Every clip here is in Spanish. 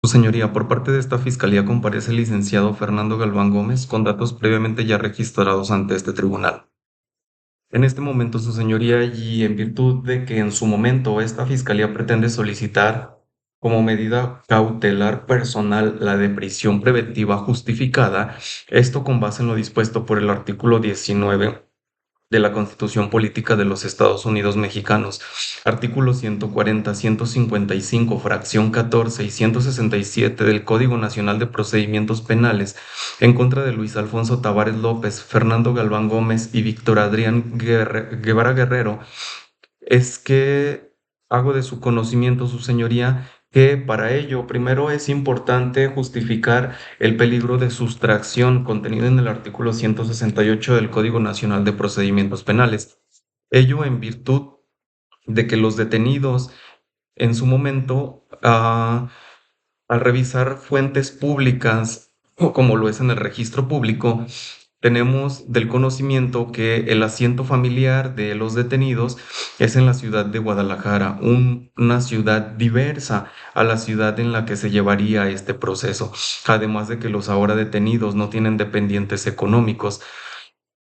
Su señoría, por parte de esta fiscalía comparece el licenciado Fernando Galván Gómez con datos previamente ya registrados ante este tribunal. En este momento, su señoría, y en virtud de que en su momento esta fiscalía pretende solicitar como medida cautelar personal la de prisión preventiva justificada, esto con base en lo dispuesto por el artículo 19 de la Constitución Política de los Estados Unidos Mexicanos, artículos 140, 155, fracción 14 y 167 del Código Nacional de Procedimientos Penales, en contra de Luis Alfonso Tavares López, Fernando Galván Gómez y Víctor Adrián Guevara Guerrero, es que hago de su conocimiento, su señoría, que para ello primero es importante justificar el peligro de sustracción contenido en el artículo 168 del Código Nacional de Procedimientos Penales. Ello en virtud de que los detenidos en su momento, al revisar fuentes públicas, o como lo es en el registro público, tenemos del conocimiento que el asiento familiar de los detenidos es en la ciudad de Guadalajara, una ciudad diversa a la ciudad en la que se llevaría este proceso. Además de que los ahora detenidos no tienen dependientes económicos,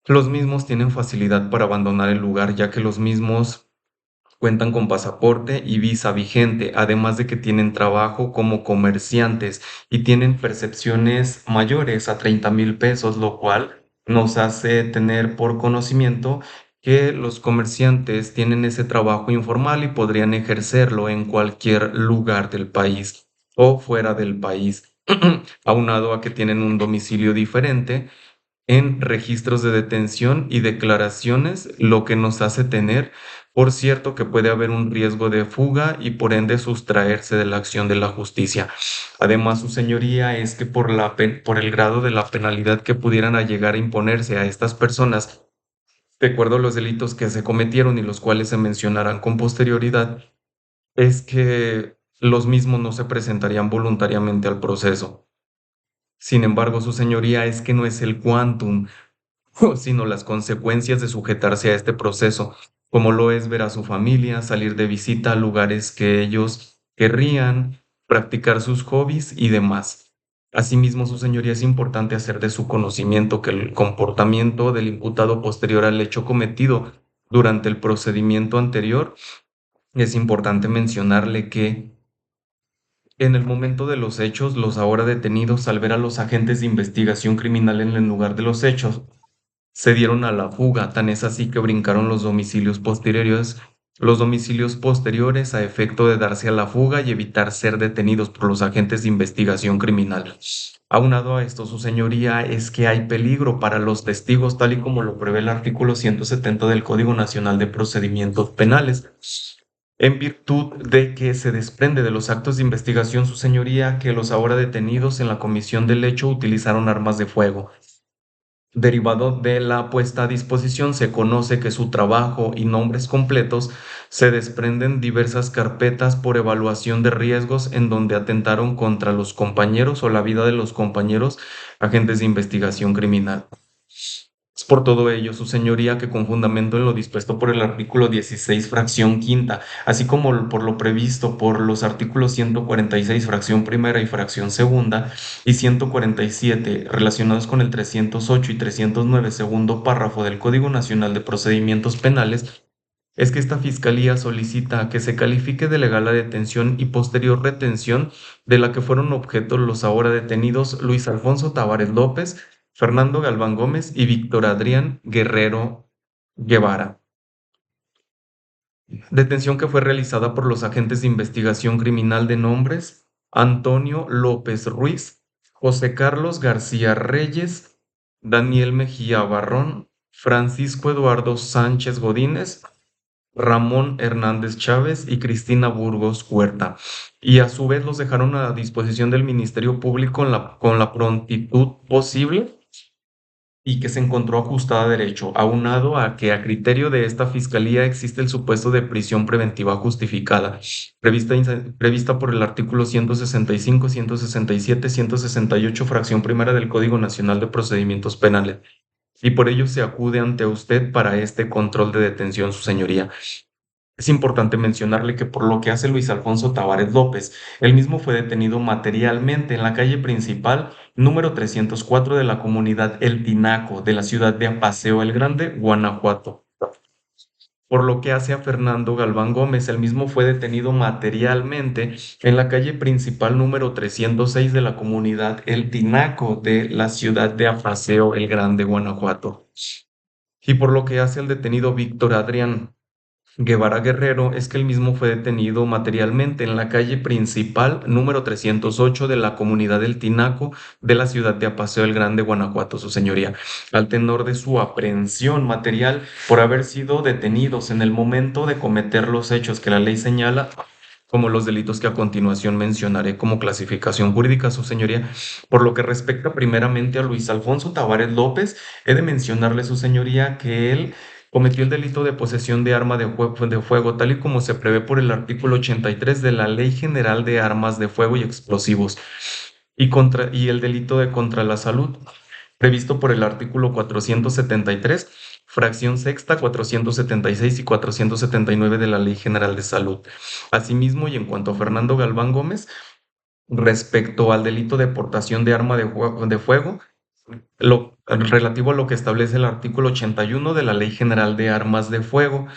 los mismos tienen facilidad para abandonar el lugar, ya que los mismos cuentan con pasaporte y visa vigente, además de que tienen trabajo como comerciantes y tienen percepciones mayores a 30,000 pesos, lo cual nos hace tener por conocimiento que los comerciantes tienen ese trabajo informal y podrían ejercerlo en cualquier lugar del país o fuera del país, aunado a que tienen un domicilio diferente en registros de detención y declaraciones, lo que nos hace tener, por cierto, que puede haber un riesgo de fuga y por ende sustraerse de la acción de la justicia. Además, su señoría, es que por el grado de la penalidad que pudieran a llegar a imponerse a estas personas, de acuerdo a los delitos que se cometieron y los cuales se mencionarán con posterioridad, es que los mismos no se presentarían voluntariamente al proceso. Sin embargo, su señoría, es que no es el quantum, sino las consecuencias de sujetarse a este proceso, como lo es ver a su familia, salir de visita a lugares que ellos querrían, practicar sus hobbies y demás. Asimismo, su señoría, es importante hacer de su conocimiento que el comportamiento del imputado posterior al hecho cometido durante el procedimiento anterior, es importante mencionarle que en el momento de los hechos, los ahora detenidos, al ver a los agentes de investigación criminal en el lugar de los hechos, se dieron a la fuga, tan es así que brincaron los domicilios posteriores a efecto de darse a la fuga y evitar ser detenidos por los agentes de investigación criminal. Aunado a esto, su señoría, es que hay peligro para los testigos, tal y como lo prevé el artículo 170 del Código Nacional de Procedimientos Penales. En virtud de que se desprende de los actos de investigación, su señoría, que los ahora detenidos en la comisión del hecho utilizaron armas de fuego. Derivado de la puesta a disposición, se conoce que su trabajo y nombres completos se desprenden diversas carpetas por evaluación de riesgos en donde atentaron contra los compañeros o la vida de los compañeros agentes de investigación criminal. Es por todo ello, su señoría, que con fundamento en lo dispuesto por el artículo 16, fracción quinta, así como por lo previsto por los artículos 146, fracción primera y fracción segunda, y 147, relacionados con el 308 y 309, segundo párrafo del Código Nacional de Procedimientos Penales, es que esta fiscalía solicita que se califique de legal la detención y posterior retención de la que fueron objeto los ahora detenidos Luis Alfonso Tavares López, Fernando Galván Gómez y Víctor Adrián Guerrero Guevara. Detención que fue realizada por los agentes de investigación criminal de nombres Antonio López Ruiz, José Carlos García Reyes, Daniel Mejía Barrón, Francisco Eduardo Sánchez Godínez, Ramón Hernández Chávez y Cristina Burgos Huerta, y a su vez los dejaron a disposición del Ministerio Público con la prontitud posible y que se encontró ajustada a derecho, aunado a que a criterio de esta Fiscalía existe el supuesto de prisión preventiva justificada, prevista por el artículo 165, 167, 168, fracción primera del Código Nacional de Procedimientos Penales, y por ello se acude ante usted para este control de detención, su señoría. Es importante mencionarle que por lo que hace Luis Alfonso Tavares López, él mismo fue detenido materialmente en la calle principal número 304 de la comunidad El Tinaco de la ciudad de Apaseo el Grande, Guanajuato. Por lo que hace a Fernando Galván Gómez, él mismo fue detenido materialmente en la calle principal número 306 de la comunidad El Tinaco de la ciudad de Apaseo el Grande, Guanajuato. Y por lo que hace al detenido Víctor Adrián Guevara Guerrero, es que él mismo fue detenido materialmente en la calle principal número 308 de la comunidad del Tinaco de la ciudad de Apaseo el Grande, Guanajuato, su señoría, al tenor de su aprehensión material por haber sido detenidos en el momento de cometer los hechos que la ley señala como los delitos que a continuación mencionaré como clasificación jurídica, su señoría. Por lo que respecta primeramente a Luis Alfonso Tavares López, he de mencionarle, su señoría, que él cometió el delito de posesión de arma de fuego, tal y como se prevé por el artículo 83 de la Ley General de Armas de Fuego y Explosivos, y el delito de contra la salud, previsto por el artículo 473, fracción sexta, 476 y 479 de la Ley General de Salud. Asimismo, y en cuanto a Fernando Galván Gómez, respecto al delito de portación de arma de fuego, relativo a lo que establece el artículo 81 de la Ley General de Armas de Fuego.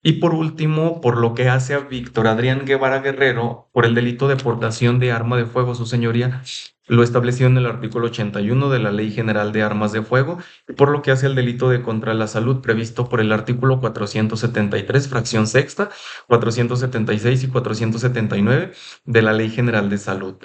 Y por último, por lo que hace a Víctor Adrián Guevara Guerrero, por el delito de portación de arma de fuego, su señoría, lo establecido en el artículo 81 de la Ley General de Armas de Fuego, y por lo que hace el delito de contra la salud, previsto por el artículo 473, fracción sexta, 476 y 479 de la Ley General de Salud.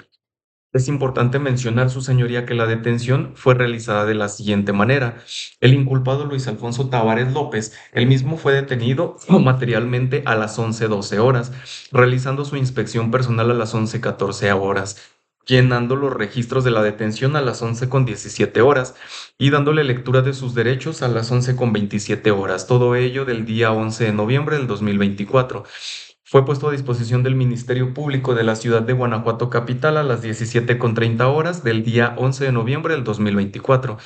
Es importante mencionar, su señoría, que la detención fue realizada de la siguiente manera. El inculpado Luis Alfonso Tavares López, él mismo fue detenido materialmente a las 11:12 horas, realizando su inspección personal a las 11:14 horas, llenando los registros de la detención a las 11:17 horas y dándole lectura de sus derechos a las 11:27 horas, todo ello del día 11 de noviembre del 2024. Fue puesto a disposición del Ministerio Público de la ciudad de Guanajuato Capital a las 17:30 horas del día 11 de noviembre del 2024.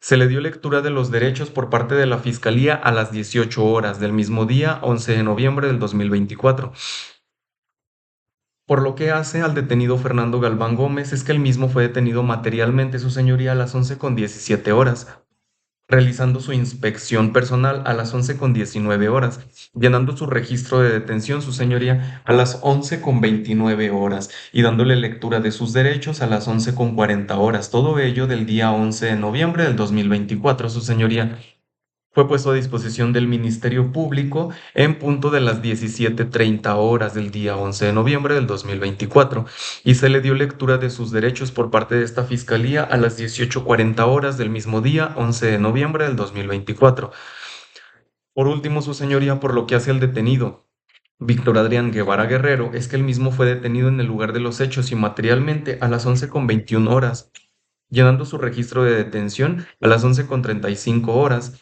Se le dio lectura de los derechos por parte de la Fiscalía a las 18 horas del mismo día 11 de noviembre del 2024. Por lo que hace al detenido Fernando Galván Gómez, es que él mismo fue detenido materialmente, su señoría, a las 11:17 horas, realizando su inspección personal a las 11:19 horas, llenando su registro de detención, su señoría, a las 11:29 horas y dándole lectura de sus derechos a las 11:40 horas. Todo ello del día 11 de noviembre del 2024, su señoría. Fue puesto a disposición del Ministerio Público en punto de las 17:30 horas del día 11 de noviembre del 2024 y se le dio lectura de sus derechos por parte de esta Fiscalía a las 18:40 horas del mismo día 11 de noviembre del 2024. Por último, su señoría, por lo que hace al detenido Víctor Adrián Guevara Guerrero, es que él mismo fue detenido en el lugar de los hechos y materialmente a las 11:21 horas, llenando su registro de detención a las 11:35 horas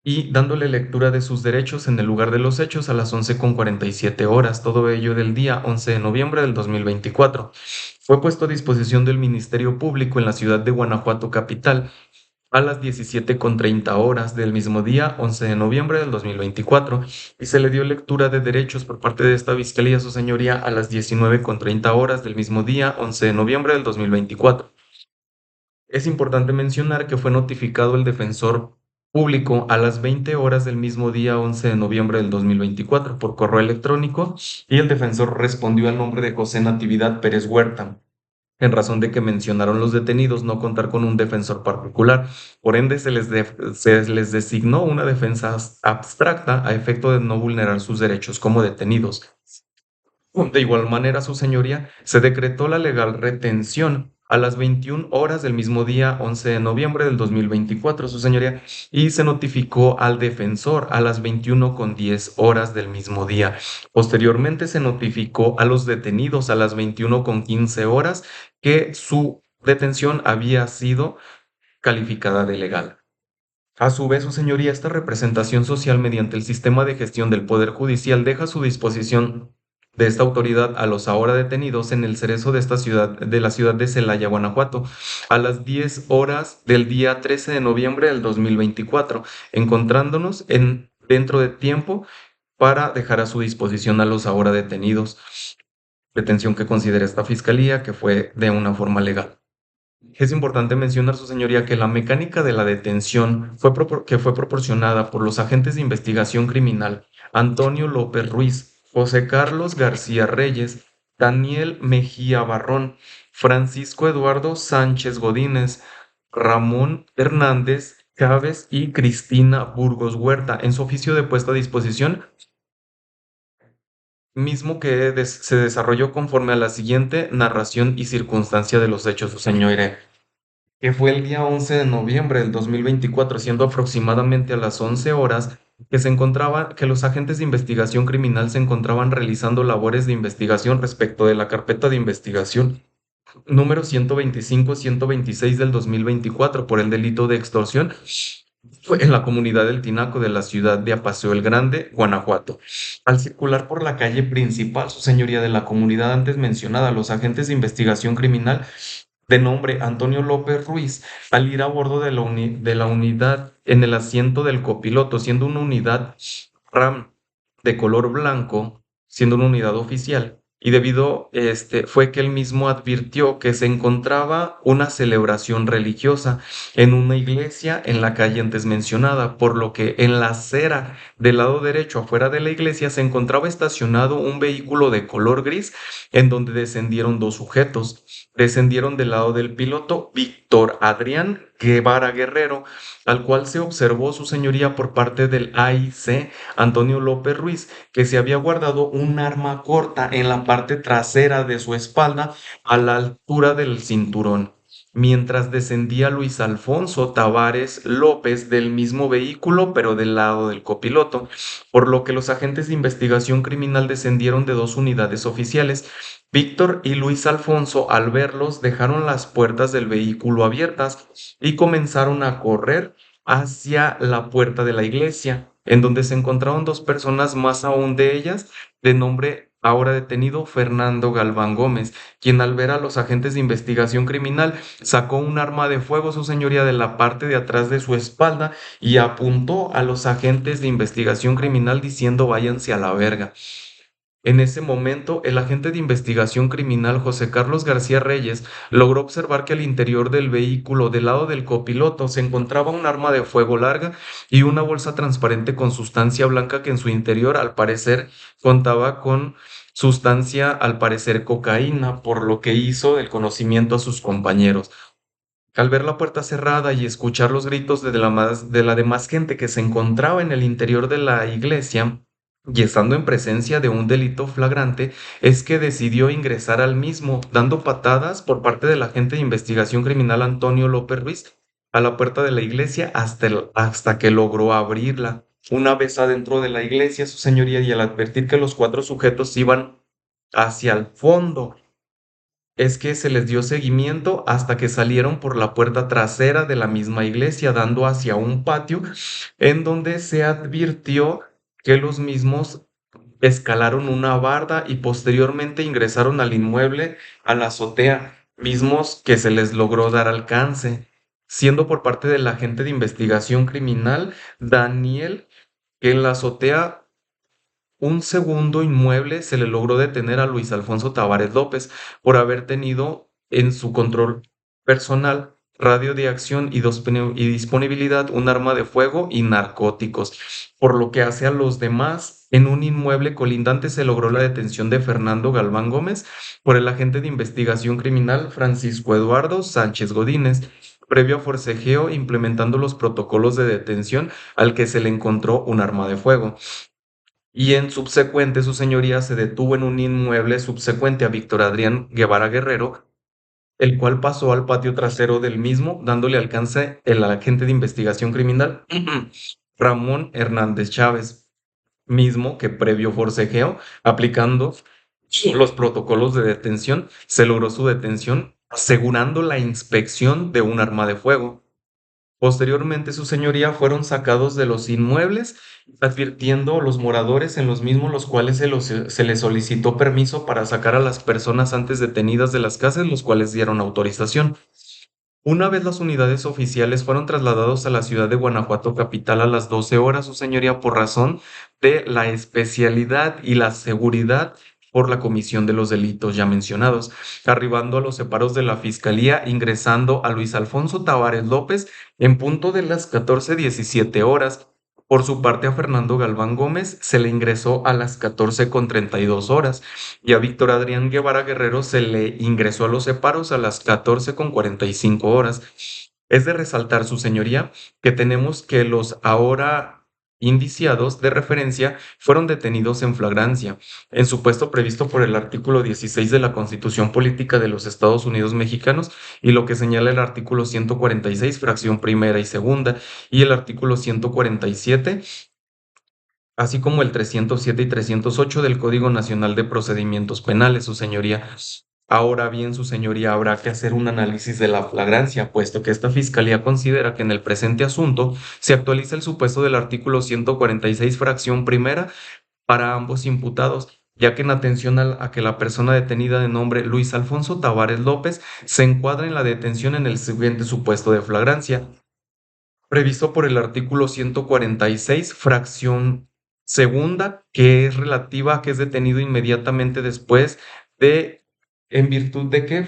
y dándole lectura de sus derechos en el lugar de los hechos a las 11:47 horas, todo ello del día 11 de noviembre del 2024. Fue puesto a disposición del Ministerio Público en la ciudad de Guanajuato Capital a las 17:30 horas del mismo día 11 de noviembre del 2024 y se le dio lectura de derechos por parte de esta Fiscalía, su señoría, a las 19:30 horas del mismo día 11 de noviembre del 2024. Es importante mencionar que fue notificado el defensor público a las 20 horas del mismo día 11 de noviembre del 2024 por correo electrónico y el defensor respondió al nombre de José Natividad Pérez Huerta, en razón de que mencionaron los detenidos no contar con un defensor particular. Por ende, se les designó una defensa abstracta a efecto de no vulnerar sus derechos como detenidos. De igual manera, su señoría, se decretó la legal retención a las 21 horas del mismo día 11 de noviembre del 2024, su señoría, y se notificó al defensor a las 21:10 horas del mismo día. Posteriormente se notificó a los detenidos a las 21:15 horas que su detención había sido calificada de legal. A su vez, su señoría, esta representación social mediante el sistema de gestión del Poder Judicial deja a su disposición de esta autoridad a los ahora detenidos en el cerezo de esta ciudad, de la ciudad de Celaya, Guanajuato, a las 10 horas del día 13 de noviembre del 2024, encontrándonos dentro de tiempo para dejar a su disposición a los ahora detenidos, detención que considera esta fiscalía que fue de una forma legal. Es importante mencionar, su señoría, que la mecánica de la detención que fue proporcionada por los agentes de investigación criminal Antonio López Ruiz, José Carlos García Reyes, Daniel Mejía Barrón, Francisco Eduardo Sánchez Godínez, Ramón Hernández Chávez y Cristina Burgos Huerta, en su oficio de puesta a disposición, mismo que se desarrolló conforme a la siguiente narración y circunstancia de los hechos, su señoría, que fue el día 11 de noviembre del 2024, siendo aproximadamente a las 11 horas, que los agentes de investigación criminal se encontraban realizando labores de investigación respecto de la carpeta de investigación número 125-126 del 2024 por el delito de extorsión. Fue en la comunidad del Tinaco de la ciudad de Apaseo el Grande, Guanajuato. Al circular por la calle principal, su señoría, de la comunidad antes mencionada, los agentes de investigación criminal de nombre Antonio López Ruiz, al ir a bordo de la unidad en el asiento del copiloto, siendo una unidad RAM de color blanco, siendo una unidad oficial, y fue que él mismo advirtió que se encontraba una celebración religiosa en una iglesia en la calle antes mencionada, por lo que en la acera del lado derecho afuera de la iglesia se encontraba estacionado un vehículo de color gris en donde descendieron dos sujetos. Descendieron del lado del piloto Víctor Adrián Guevara Guerrero, al cual se observó, su señoría, por parte del AIC Antonio López Ruiz, que se había guardado un arma corta en la parte trasera de su espalda a la altura del cinturón. Mientras descendía Luis Alfonso Tavares López del mismo vehículo, pero del lado del copiloto, por lo que los agentes de investigación criminal descendieron de dos unidades oficiales. Víctor y Luis Alfonso, al verlos, dejaron las puertas del vehículo abiertas y comenzaron a correr hacia la puerta de la iglesia, en donde se encontraron dos personas más, aún de ellas, de nombre ahora detenido Fernando Galván Gómez, quien, al ver a los agentes de investigación criminal, sacó un arma de fuego, su señoría, de la parte de atrás de su espalda y apuntó a los agentes de investigación criminal diciendo: váyanse a la verga. En ese momento, el agente de investigación criminal José Carlos García Reyes logró observar que al interior del vehículo, del lado del copiloto, se encontraba un arma de fuego larga y una bolsa transparente con sustancia blanca que en su interior, al parecer, contaba con sustancia, al parecer cocaína, por lo que hizo del conocimiento a sus compañeros. Al ver la puerta cerrada y escuchar los gritos de la demás gente que se encontraba en el interior de la iglesia, y estando en presencia de un delito flagrante, es que decidió ingresar al mismo, dando patadas por parte del agente de investigación criminal Antonio López Ruiz a la puerta de la iglesia hasta que logró abrirla. Una vez adentro de la iglesia, su señoría, y al advertir que los cuatro sujetos iban hacia el fondo, es que se les dio seguimiento hasta que salieron por la puerta trasera de la misma iglesia, dando hacia un patio en donde se advirtió que los mismos escalaron una barda y posteriormente ingresaron al inmueble, a la azotea, mismos que se les logró dar alcance, siendo por parte del agente de investigación criminal Daniel, que en la azotea un segundo inmueble se le logró detener a Luis Alfonso Tavares López por haber tenido en su control personal, radio de acción y disponibilidad, un arma de fuego y narcóticos. Por lo que hace a los demás, en un inmueble colindante se logró la detención de Fernando Galván Gómez por el agente de investigación criminal Francisco Eduardo Sánchez Godínez, previo a forcejeo implementando los protocolos de detención, al que se le encontró un arma de fuego. Y en subsecuente, su señoría se detuvo en un inmueble subsecuente a Víctor Adrián Guevara Guerrero, el cual pasó al patio trasero del mismo, dándole alcance el agente de investigación criminal Ramón Hernández Chávez, mismo que, previo forcejeo, aplicando los protocolos de detención, se logró su detención, asegurando la inspección de un arma de fuego. Posteriormente, su señoría, fueron sacados de los inmuebles, advirtiendo a los moradores en los mismos, los cuales se les solicitó permiso para sacar a las personas antes detenidas de las casas, los cuales dieron autorización. Una vez las unidades oficiales fueron trasladados a la ciudad de Guanajuato capital a las 12 horas, su señoría, por razón de la especialidad y la seguridad por la comisión de los delitos ya mencionados, arribando a los separos de la Fiscalía, ingresando a Luis Alfonso Tavares López en punto de las 14:17 horas. Por su parte, a Fernando Galván Gómez se le ingresó a las 14:32 horas y a Víctor Adrián Guevara Guerrero se le ingresó a los separos a las 14:45 horas. Es de resaltar, su señoría, que tenemos que los ahora indiciados de referencia fueron detenidos en flagrancia, en supuesto previsto por el artículo 16 de la Constitución Política de los Estados Unidos Mexicanos y lo que señala el artículo 146, fracción primera y segunda, y el artículo 147, así como el 307 y 308 del Código Nacional de Procedimientos Penales, su señoría. Ahora bien, su señoría, habrá que hacer un análisis de la flagrancia, puesto que esta fiscalía considera que en el presente asunto se actualiza el supuesto del artículo 146, fracción primera, para ambos imputados, ya que en atención a que la persona detenida de nombre Luis Alfonso Tavares López se encuadra en la detención en el siguiente supuesto de flagrancia previsto por el artículo 146, fracción segunda, que es relativa a que es detenido inmediatamente después de, en virtud de que,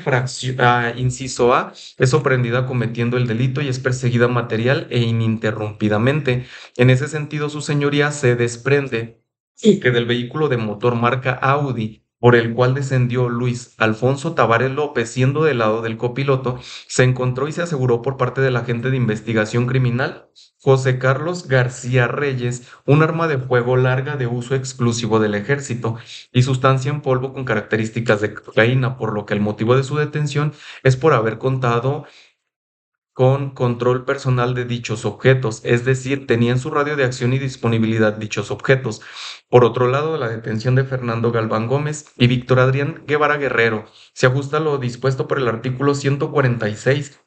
inciso A, es sorprendida cometiendo el delito y es perseguida material e ininterrumpidamente. En ese sentido, su señoría se desprende que del vehículo de motor marca Audi, por el cual descendió Luis Alfonso Tavares López, siendo del lado del copiloto, se encontró y se aseguró por parte del agente de investigación criminal José Carlos García Reyes un arma de fuego larga de uso exclusivo del ejército y sustancia en polvo con características de cocaína, por lo que el motivo de su detención es por haber contado con control personal de dichos objetos, es decir, tenía en su radio de acción y disponibilidad dichos objetos. Por otro lado, la detención de Fernando Galván Gómez y Víctor Adrián Guevara Guerrero se ajusta a lo dispuesto por el artículo 146,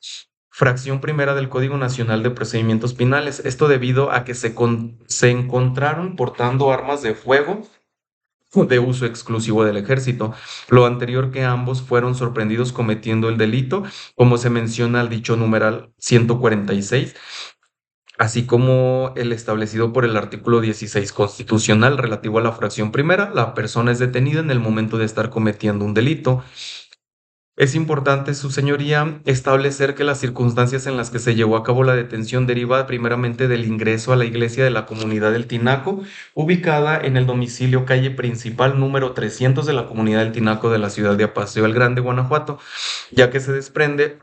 fracción primera del Código Nacional de Procedimientos Penales. Esto debido a que se encontraron portando armas de fuego de uso exclusivo del ejército. Lo anterior que ambos fueron sorprendidos cometiendo el delito, como se menciona al dicho numeral 146, así como el establecido por el artículo 16 constitucional relativo a la fracción primera, la persona es detenida en el momento de estar cometiendo un delito. Es importante, su señoría, establecer que las circunstancias en las que se llevó a cabo la detención deriva primeramente del ingreso a la iglesia de la comunidad del Tinaco, ubicada en el domicilio calle principal número 300 de la comunidad del Tinaco de la ciudad de Apaseo el Grande, Guanajuato, ya que se desprende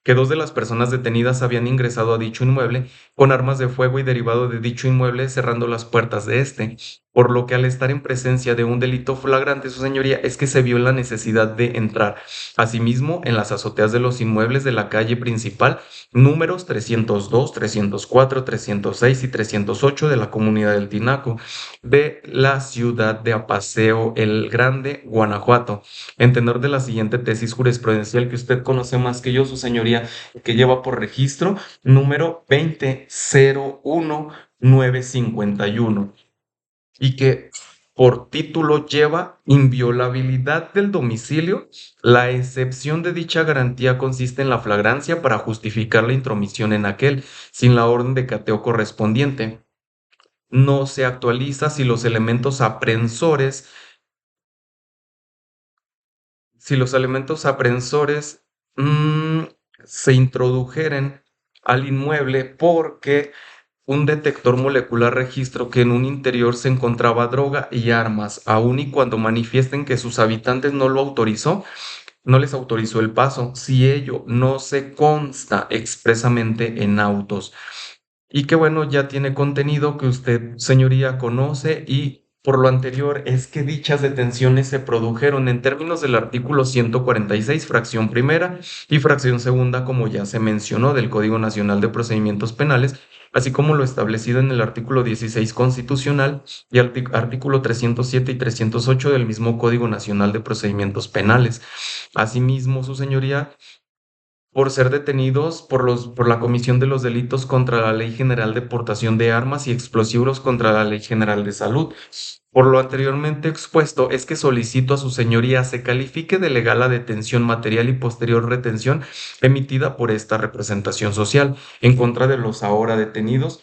que dos de las personas detenidas habían ingresado a dicho inmueble con armas de fuego y derivado de dicho inmueble cerrando las puertas de este, por lo que al estar en presencia de un delito flagrante, su señoría, es que se vio la necesidad de entrar. Asimismo, en las azoteas de los inmuebles de la calle principal, números 302, 304, 306 y 308 de la comunidad del Tinaco, de la ciudad de Apaseo el Grande, Guanajuato, en tenor de la siguiente tesis jurisprudencial que usted conoce más que yo, su señoría, que lleva por registro número 2001951 y que por título lleva inviolabilidad del domicilio. La excepción de dicha garantía consiste en la flagrancia para justificar la intromisión en aquel, sin la orden de cateo correspondiente. No se actualiza si los elementos aprensores mm, se introdujeren al inmueble porque un detector molecular registró que en un interior se encontraba droga y armas, aun y cuando manifiesten que sus habitantes no les autorizó el paso, si ello no se consta expresamente en autos. Y que bueno, ya tiene contenido que usted, señoría, conoce y por lo anterior es que dichas detenciones se produjeron en términos del artículo 146, fracción primera y fracción segunda, como ya se mencionó, del Código Nacional de Procedimientos Penales, así como lo establecido en el artículo 16 constitucional y artículo 307 y 308 del mismo Código Nacional de Procedimientos Penales. Asimismo, su señoría, por ser detenidos por la comisión de los delitos contra la Ley General de Portación de Armas y Explosivos contra la Ley General de Salud. Por lo anteriormente expuesto, es que solicito a su señoría se califique de legal la detención material y posterior retención emitida por esta representación social en contra de los ahora detenidos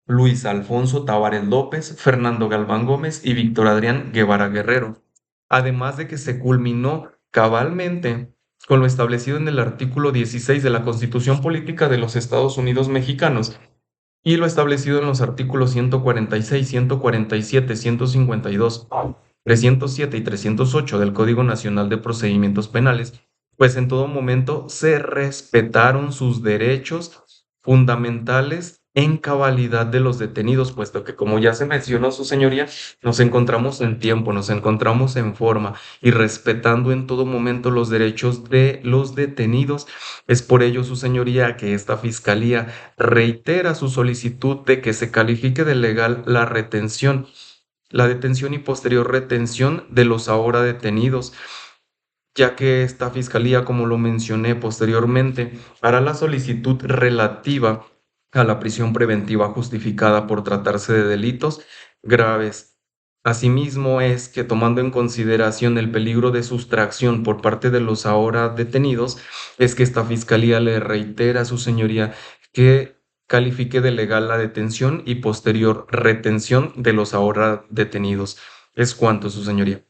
Luis Alfonso Tavares López, Fernando Galván Gómez y Víctor Adrián Guevara Guerrero. Además de que se culminó cabalmente con lo establecido en el artículo 16 de la Constitución Política de los Estados Unidos Mexicanos y lo establecido en los artículos 146, 147, 152, 307 y 308 del Código Nacional de Procedimientos Penales, pues en todo momento se respetaron sus derechos fundamentales en cabalidad de los detenidos, puesto que, como ya se mencionó su señoría, nos encontramos en tiempo, nos encontramos en forma y respetando en todo momento los derechos de los detenidos. Es por ello, su señoría, que esta fiscalía reitera su solicitud de que se califique de legal la detención y posterior retención de los ahora detenidos, ya que esta fiscalía, como lo mencioné posteriormente, hará la solicitud relativa a la prisión preventiva justificada por tratarse de delitos graves. Asimismo, es que tomando en consideración el peligro de sustracción por parte de los ahora detenidos, es que esta fiscalía le reitera a su señoría que califique de legal la detención y posterior retención de los ahora detenidos. Es cuanto, su señoría.